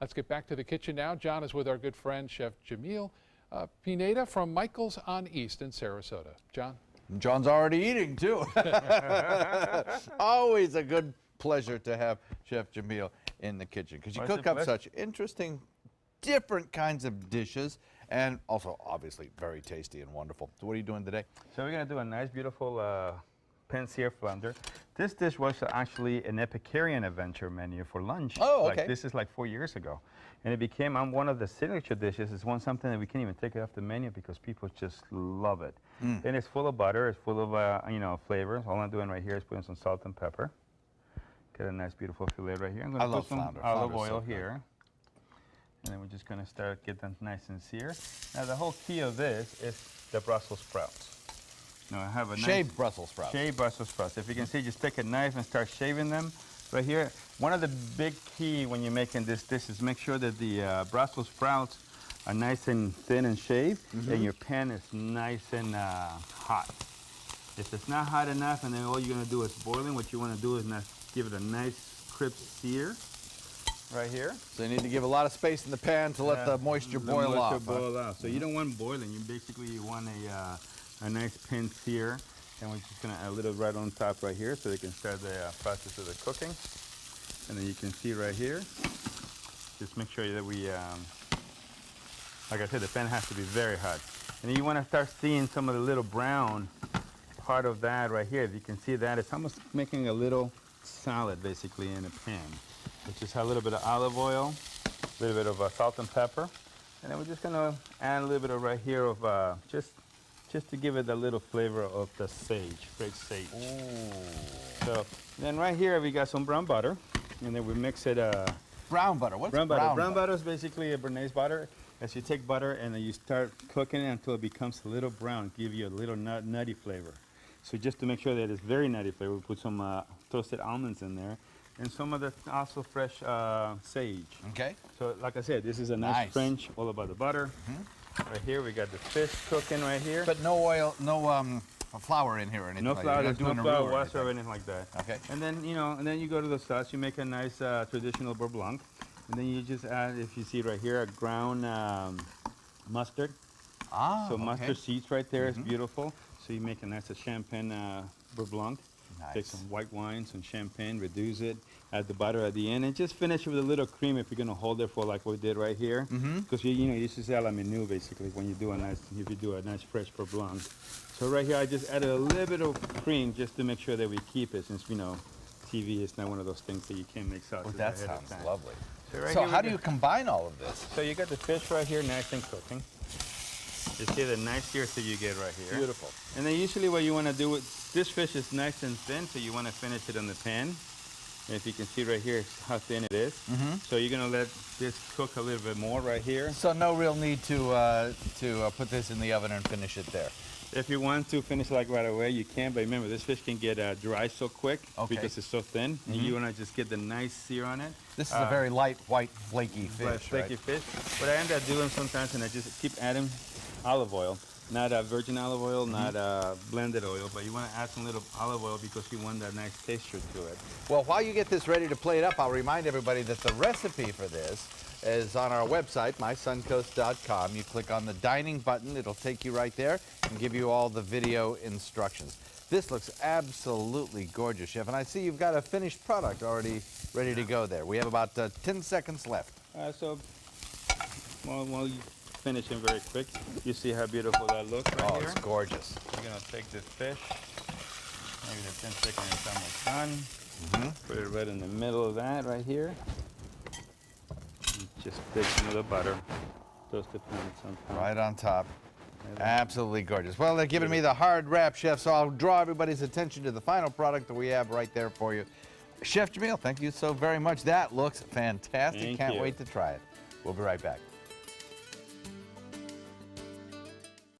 Let's get back to the kitchen now. John is with our good friend, Chef Jamil Pineda from Michael's on East in Sarasota. John? John's already eating, too. Always a good pleasure to have Chef Jamil in the kitchen because you cook up such interesting, different kinds of dishes and also, obviously, very tasty and wonderful. So what are you doing today? So we're going to do a nice, beautiful pan-seared flounder. This dish was actually an Epicurean adventure menu for lunch. Oh, okay. This is like 4 years ago. And it became one of the signature dishes. It's something that we can't even take it off the menu because people just love it. And it's full of butter. It's full of flavors. All I'm doing right here is putting some salt and pepper. Get a nice, beautiful fillet right here. I'm going to put some olive oil here. And then we're just going to start getting them nice and seared. Now, the whole key of this is the Brussels sprouts. Now, I have a shaved Brussels sprouts. Shaved Brussels sprouts. If you can see, just take a knife and start shaving them. Right here, one of the big key when you're making this dish is make sure that the Brussels sprouts are nice and thin and shaved, and your pan is nice and hot. If it's not hot enough, and then all you're going to do is boiling, what you want to do is give it a nice crisp sear. Right here. So you need to give a lot of space in the pan to let the moisture boil off. So you don't want boiling. You want a nice pan sear. And we're just going to add a little right on top right here so they can start the process of the cooking. And then you can see right here, just make sure that we, like I said, the pan has to be very hot. And then you want to start seeing some of the little brown part of that right here. If you can see that, it's almost making a little salad basically in a pan. Which just have a little bit of olive oil, a little bit of salt and pepper. And then we're just going to add a little bit of right here of just to give it a little flavor of the sage, great sage. Ooh. So then right here we got some brown butter, and then we mix it. Brown butter. What's brown butter? butter? Brown butter is basically a Bernaise butter. As you take butter and then you start cooking it until it becomes a little brown, give you a little nutty flavor. So just to make sure that it's very nutty flavor, we put some toasted almonds in there, and some of the also fresh sage. Okay. So like I said, this is a nice French, all about the butter. Right here, we got the fish cooking right here. But no oil, no flour in here or anything. No flour, there's no flour, water, or anything like that. Okay. And then you go to the sauce. You make a nice traditional beurre blanc, and then you just add, if you see right here, a ground mustard. So mustard seeds right there is beautiful. So you make a nice champagne beurre blanc. Nice. Take some white wine, some champagne, reduce it, add the butter at the end, and just finish with a little cream if you're going to hold it for like we did right here. Because this is a la menu basically when you do if you do a nice fresh beurre blanc. So right here I just added a little bit of cream just to make sure that we keep it, since TV is not one of those things that you can't make sauces. Well, that sounds lovely. So how do you combine all of this? So you got the fish right here nice and cooking. You see the nice sears that you get right here. Beautiful. And then usually what you want to do with this fish is nice and thin, so you want to finish it on the pan. And if you can see right here how thin it is. So you're going to let this cook a little bit more right here. So no real need to put this in the oven and finish it there. If you want to finish like right away, you can. But remember, this fish can get dry so quick because it's so thin. And you want to just get the nice sear on it. This is a very light, white, flaky fish, flaky fish. What I end up doing sometimes, and I just keep adding olive oil. Not virgin olive oil, not blended oil, but you want to add some little olive oil because you want that nice texture to it. Well, while you get this ready to plate up, I'll remind everybody that the recipe for this is on our website, mysuncoast.com. You click on the dining button, it'll take you right there and give you all the video instructions. This looks absolutely gorgeous, Chef, and I see you've got a finished product already ready to go there. We have about 10 seconds left. While you finishing very quick, you see how beautiful that looks right here? Oh, it's gorgeous. We're going to take this fish, maybe the 10 seconds is almost done. Put it right in the middle of that right here. Just take some of the butter, toast the pan sometime. Right on top. Absolutely gorgeous. Well, they're giving me the hard wrap, Chef, so I'll draw everybody's attention to the final product that we have right there for you. Chef Jamil, thank you so very much. That looks fantastic. Can't wait to try it. We'll be right back.